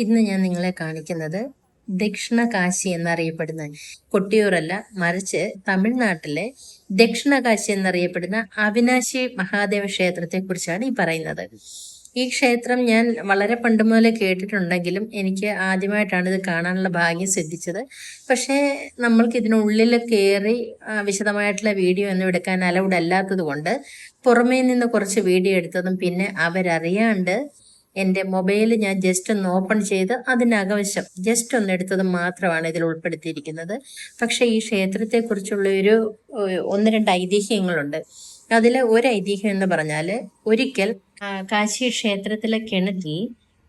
ഇന്ന് ഞാൻ നിങ്ങളെ കാണിക്കുന്നത് ദക്ഷിണ കാശി എന്നറിയപ്പെടുന്ന കൊട്ടിയൂരല്ല, മറിച്ച് തമിഴ്നാട്ടിലെ ദക്ഷിണ കാശി എന്നറിയപ്പെടുന്ന അവിനാശി മഹാദേവ ക്ഷേത്രത്തെ കുറിച്ചാണ് ഈ പറയുന്നത്. ഈ ക്ഷേത്രം ഞാൻ വളരെ പണ്ട് മുതലേ കേട്ടിട്ടുണ്ടെങ്കിലും എനിക്ക് ആദ്യമായിട്ടാണ് ഇത് കാണാനുള്ള ഭാഗ്യം സിദ്ധിച്ചത്. പക്ഷേ നമ്മൾക്ക് ഇതിനുള്ളിൽ കയറി വിശദമായിട്ടുള്ള വീഡിയോ ഒന്നും എടുക്കാൻ അലൗഡ് അല്ലാത്തത് കൊണ്ട് പുറമേ നിന്ന് കുറച്ച് വീഡിയോ എടുത്തതും പിന്നെ അവരറിയാണ്ട് എൻ്റെ മൊബൈൽ ഞാൻ ജസ്റ്റ് ഒന്ന് ഓപ്പൺ ചെയ്ത് അതിനകവശം ജസ്റ്റ് ഒന്ന് എടുത്തത് മാത്രമാണ് ഇതിൽ ഉൾപ്പെടുത്തിയിരിക്കുന്നത്. പക്ഷേ ഈ ക്ഷേത്രത്തെക്കുറിച്ചുള്ള ഒന്ന് രണ്ട് ഐതിഹ്യങ്ങളുണ്ട്. അതിൽ ഒരു ഐതിഹ്യം എന്ന് പറഞ്ഞാൽ, ഒരിക്കൽ കാശി ക്ഷേത്രത്തിലെ കിണറ്റിൽ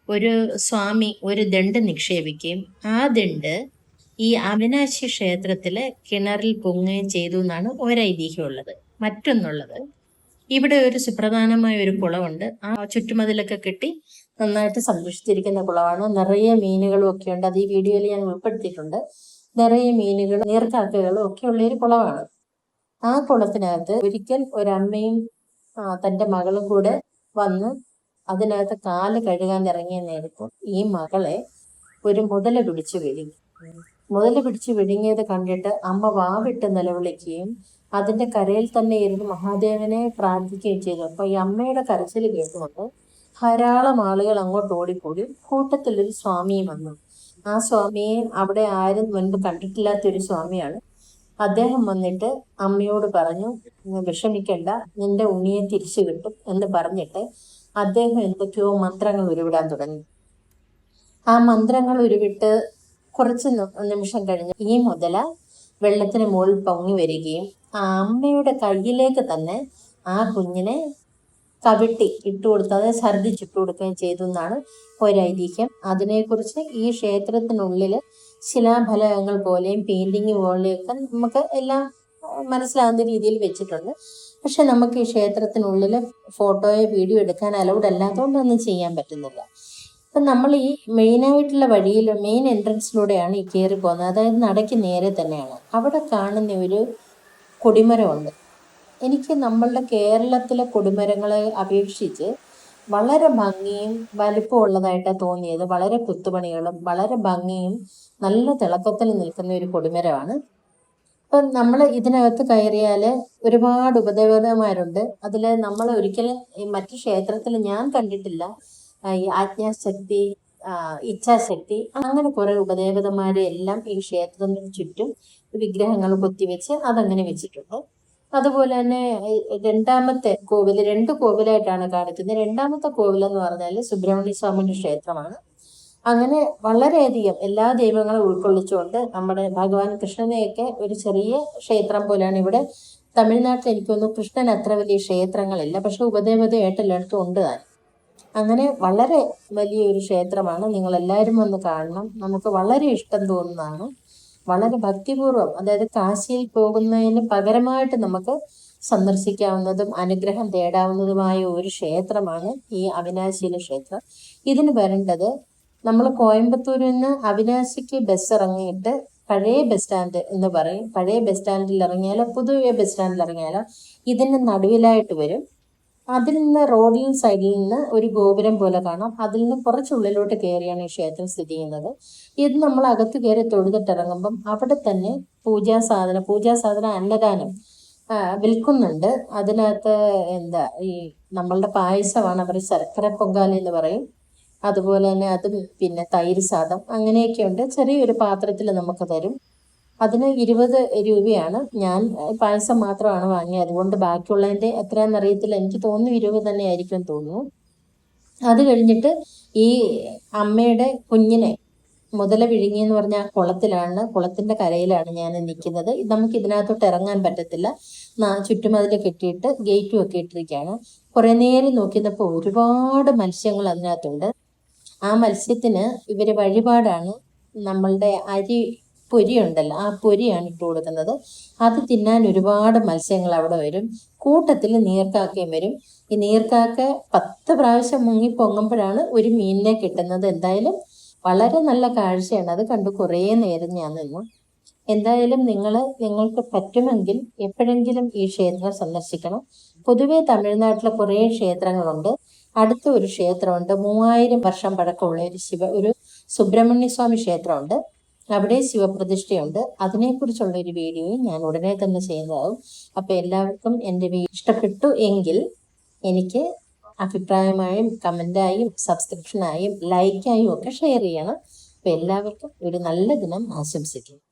ഒരു സ്വാമി ഒരു ദണ്ട് നിക്ഷേപിക്കുകയും ആ ദണ്ട് ഈ അവിനാശി ക്ഷേത്രത്തിലെ കിണറിൽ പൊങ്ങുകയും ചെയ്തു എന്നാണ് ഒരൈതിഹ്യമുള്ളത്. മറ്റൊന്നുള്ളത്, ഇവിടെ ഒരു സുപ്രധാനമായ ഒരു കുളമുണ്ട്. ആ ചുറ്റുമതിലൊക്കെ കെട്ടി നന്നായിട്ട് സംരക്ഷിച്ചിരിക്കുന്ന കുളമാണ്. നിറയെ മീനുകളും ഒക്കെ ഉണ്ട്. അത് ഈ വീഡിയോയിൽ ഞാൻ ഉൾപ്പെടുത്തിയിട്ടുണ്ട്. നിറയെ മീനുകളും നീർക്കാക്കകളും ഒക്കെ ഉള്ള ഒരു കുളമാണ്. ആ കുളത്തിനകത്ത് ഒരിക്കൽ ഒരമ്മയും തൻ്റെ മകളും കൂടെ വന്ന് അതിനകത്ത് കാല് കഴുകാൻ ഇറങ്ങിയ നേരത്ത് ഈ മകളെ ഒരു മുതല പിടിച്ചു വിഴുങ്ങി. മുതല പിടിച്ചു വിഴുങ്ങിയത് കണ്ടിട്ട് അമ്മ വാവിട്ട് നിലവിളിക്കുകയും അതിന്റെ കരയിൽ തന്നെ ഇരുന്ന് മഹാദേവനെ പ്രാർത്ഥിക്കുകയും ചെയ്തു. അപ്പൊ ഈ അമ്മയുടെ കരച്ചിൽ കേട്ടുകൊണ്ട് ധാരാളം ആളുകൾ അങ്ങോട്ട് ഓടിക്കൂടി. കൂട്ടത്തിലൊരു സ്വാമിയും വന്നു. ആ സ്വാമിയെ അവിടെ ആരും മുൻപ് കണ്ടിട്ടില്ലാത്തൊരു സ്വാമിയാണ്. അദ്ദേഹം വന്നിട്ട് അമ്മയോട് പറഞ്ഞു, വിഷമിക്കണ്ട, നിന്റെ ഉണ്ണിയെ തിരിച്ചു കിട്ടും എന്ന് പറഞ്ഞിട്ട് അദ്ദേഹം എന്തൊക്കെയോ മന്ത്രങ്ങൾ ഉരുവിടാൻ തുടങ്ങി. ആ മന്ത്രങ്ങൾ ഉരുവിട്ട് കുറച്ച് നിമിഷം കഴിഞ്ഞ് ഈ മുതല വെള്ളത്തിന് മുകളിൽ പൊങ്ങി വരികയും ആ അമ്മയുടെ കയ്യിലേക്ക് തന്നെ ആ കുഞ്ഞിനെ കവിട്ടി ഇട്ടുകൊടുത്ത്, അതായത് ഛർദ്ദിച്ചിട്ട് കൊടുക്കുകയും ചെയ്തു എന്നാണ് ഒരൈതിഹ്യം. അതിനെക്കുറിച്ച് ഈ ക്ഷേത്രത്തിനുള്ളിൽ ശിലാഫലകങ്ങൾ പോലെയും പെയിന്റിങ് പോലെയൊക്കെ നമുക്ക് എല്ലാം മനസ്സിലാകുന്ന രീതിയിൽ വെച്ചിട്ടുണ്ട്. പക്ഷെ നമുക്ക് ഈ ക്ഷേത്രത്തിനുള്ളിൽ ഫോട്ടോയോ വീഡിയോ എടുക്കാൻ അലൗഡ് അല്ലാത്തതുകൊണ്ട് ഒന്നും ചെയ്യാൻ പറ്റുന്നില്ല. അപ്പം നമ്മൾ ഈ മെയിനായിട്ടുള്ള വഴിയിൽ മെയിൻ എൻട്രൻസിലൂടെയാണ് ഈ കയറി പോകുന്നത്. അതായത് നടയ്ക്ക് നേരെ തന്നെയാണ്. അവിടെ കാണുന്ന ഒരു കൊടിമരമുണ്ട്. എനിക്ക് നമ്മളുടെ കേരളത്തിലെ കൊടിമരങ്ങളെ അപേക്ഷിച്ച് വളരെ ഭംഗിയും വലിപ്പമുള്ളതായിട്ടാണ് തോന്നിയത്. വളരെ കുത്തുപണികളും വളരെ ഭംഗിയും നല്ല തിളക്കത്തിൽ നിൽക്കുന്ന ഒരു കൊടിമരമാണ്. അപ്പം നമ്മൾ ഇതിനകത്ത് കയറിയാൽ ഒരുപാട് ഉപദേവതമാരുണ്ട്. അതിൽ നമ്മൾ ഒരിക്കലും മറ്റു ക്ഷേത്രത്തിൽ ഞാൻ കണ്ടിട്ടില്ല ഈ ആജ്ഞാശക്തി, ഇച്ഛാശക്തി, അങ്ങനെ കുറെ ഉപദേവതമാരെ എല്ലാം ഈ ക്ഷേത്രത്തിന് ചുറ്റും വിഗ്രഹങ്ങൾ കൊത്തിവെച്ച് അതങ്ങനെ വെച്ചിട്ടുണ്ട്. അതുപോലെ തന്നെ രണ്ടാമത്തെ കോവിൽ, രണ്ട് കോവിലായിട്ടാണ് കാണിക്കുന്നത്. രണ്ടാമത്തെ കോവിൽ എന്ന് പറഞ്ഞാൽ സുബ്രഹ്മണ്യ സ്വാമിയുടെ ക്ഷേത്രമാണ്. അങ്ങനെ വളരെയധികം എല്ലാ ദൈവങ്ങളും ഉൾക്കൊള്ളിച്ചുകൊണ്ട് നമ്മുടെ ഭഗവാൻ കൃഷ്ണനെയൊക്കെ ഒരു ചെറിയ ക്ഷേത്രം പോലെയാണ് ഇവിടെ. തമിഴ്നാട്ടിൽ എനിക്കൊന്നും കൃഷ്ണൻ അത്ര വലിയ ക്ഷേത്രങ്ങളില്ല, പക്ഷെ ഉപദേവതയായിട്ട് എല്ലായിടത്തും ഉണ്ട് താൻ. അങ്ങനെ വളരെ വലിയൊരു ക്ഷേത്രമാണ്. നിങ്ങൾ എല്ലാവരും വന്ന് കാണണം. നമുക്ക് വളരെ ഇഷ്ടം തോന്നുന്നതാണ്. വളരെ ഭക്തിപൂർവ്വം, അതായത് കാശിയിൽ പോകുന്നതിന് പകരമായിട്ട് നമുക്ക് സന്ദർശിക്കാവുന്നതും അനുഗ്രഹം തേടാവുന്നതുമായ ഒരു ക്ഷേത്രമാണ് ഈ അവിനാശിയിലെ ക്ഷേത്രം. ഇതിന് വരേണ്ടത്, നമ്മൾ കോയമ്പത്തൂരിൽ നിന്ന് അവിനാശിക്ക് ബസ് ഇറങ്ങിയിട്ട് പഴയ ബസ് സ്റ്റാൻഡ് എന്ന് പറയും. പഴയ ബസ് സ്റ്റാൻഡിൽ ഇറങ്ങിയാലോ പുതിയ ബസ് സ്റ്റാൻഡിൽ ഇറങ്ങിയാലോ ഇതിന് നടുവിലായിട്ട് വരും. അതിൽ നിന്ന് റോഡിൽ സൈഡിൽ നിന്ന് ഒരു ഗോപുരം പോലെ കാണാം. അതിൽ നിന്ന് കുറച്ചുള്ളിലോട്ട് കയറിയാണ് ഈ ക്ഷേത്രം സ്ഥിതി ചെയ്യുന്നത്. ഇത് നമ്മൾ അകത്ത് കയറി തൊഴുതിട്ടിറങ്ങുമ്പം അവിടെ തന്നെ പൂജാസാധനം അന്നദാനം വിൽക്കുന്നുണ്ട്. അതിനകത്ത് ഈ നമ്മളുടെ പായസമാണ്, അവർ ശർക്കര പൊങ്കാല എന്ന് പറയും. അതുപോലെ തന്നെ അതും പിന്നെ തൈര് സാദം അങ്ങനെയൊക്കെയുണ്ട്. ചെറിയൊരു പാത്രത്തിൽ നമുക്ക് തരും. അതിന് 20 രൂപയാണ്. ഞാൻ പായസം മാത്രമാണ് വാങ്ങിയത്, അതുകൊണ്ട് ബാക്കിയുള്ളതിൻ്റെ എത്രയാണെന്ന് അറിയത്തില്ല. എനിക്ക് തോന്നുന്നു 20 തന്നെ ആയിരിക്കും തോന്നുന്നു. അത് കഴിഞ്ഞിട്ട് ഈ അമ്മയുടെ കുഞ്ഞിനെ മുതല വിഴുങ്ങിയെന്ന് പറഞ്ഞ ആ കുളത്തിൻ്റെ കരയിലാണ് ഞാൻ നിൽക്കുന്നത്. നമുക്ക് ഇതിനകത്തോട്ട് ഇറങ്ങാൻ പറ്റത്തില്ല. ചുറ്റുമതിൽ കെട്ടിയിട്ട് ഗേറ്റും ഒക്കെ ഇട്ടിരിക്കുകയാണ്. കുറേ നേരം നോക്കിയപ്പോൾ ഒരുപാട് മത്സ്യങ്ങൾ അതിനകത്തുണ്ട്. ആ മത്സ്യത്തിന് ഇവർ വഴിപാടാണ് നമ്മളുടെ പൊരി ഉണ്ടല്ലോ, ആ പൊരിയാണ് ഇട്ട് കൊടുക്കുന്നത്. അത് തിന്നാൻ ഒരുപാട് മത്സ്യങ്ങൾ അവിടെ വരും. കൂട്ടത്തിൽ നീർക്കാക്കയും വരും. ഈ നീർക്കാക്ക 10 പ്രാവശ്യം മുങ്ങി പൊങ്ങുമ്പോഴാണ് ഒരു മീനിനെ കിട്ടുന്നത്. എന്തായാലും വളരെ നല്ല കാഴ്ചയാണ്. അത് കണ്ടു കുറേ നേരം ഞാൻ നിന്നു. എന്തായാലും നിങ്ങൾക്ക് പറ്റുമെങ്കിൽ എപ്പോഴെങ്കിലും ഈ ക്ഷേത്രം സന്ദർശിക്കണം. പൊതുവെ തമിഴ്നാട്ടിലെ കുറേ ക്ഷേത്രങ്ങളുണ്ട്. അടുത്ത ഒരു ക്ഷേത്രമുണ്ട്, 3000 വർഷം പഴക്കമുള്ള ഒരു സുബ്രഹ്മണ്യ സ്വാമി ക്ഷേത്രമുണ്ട്. അവിടെ ശിവപ്രതിഷ്ഠയുണ്ട്. അതിനെക്കുറിച്ചുള്ള ഒരു വീഡിയോയും ഞാൻ ഉടനെ തന്നെ ചെയ്യുന്നതാവും. അപ്പൊ എല്ലാവർക്കും എൻ്റെ വീഡിയോ ഇഷ്ടപ്പെട്ടു എങ്കിൽ എനിക്ക് അഭിപ്രായമായും കമൻ്റായും സബ്സ്ക്രിപ്ഷനായും ലൈക്കായും ഒക്കെ ഷെയർ ചെയ്യണം. അപ്പൊ എല്ലാവർക്കും ഒരു നല്ല ദിനം ആശംസിക്കുന്നു.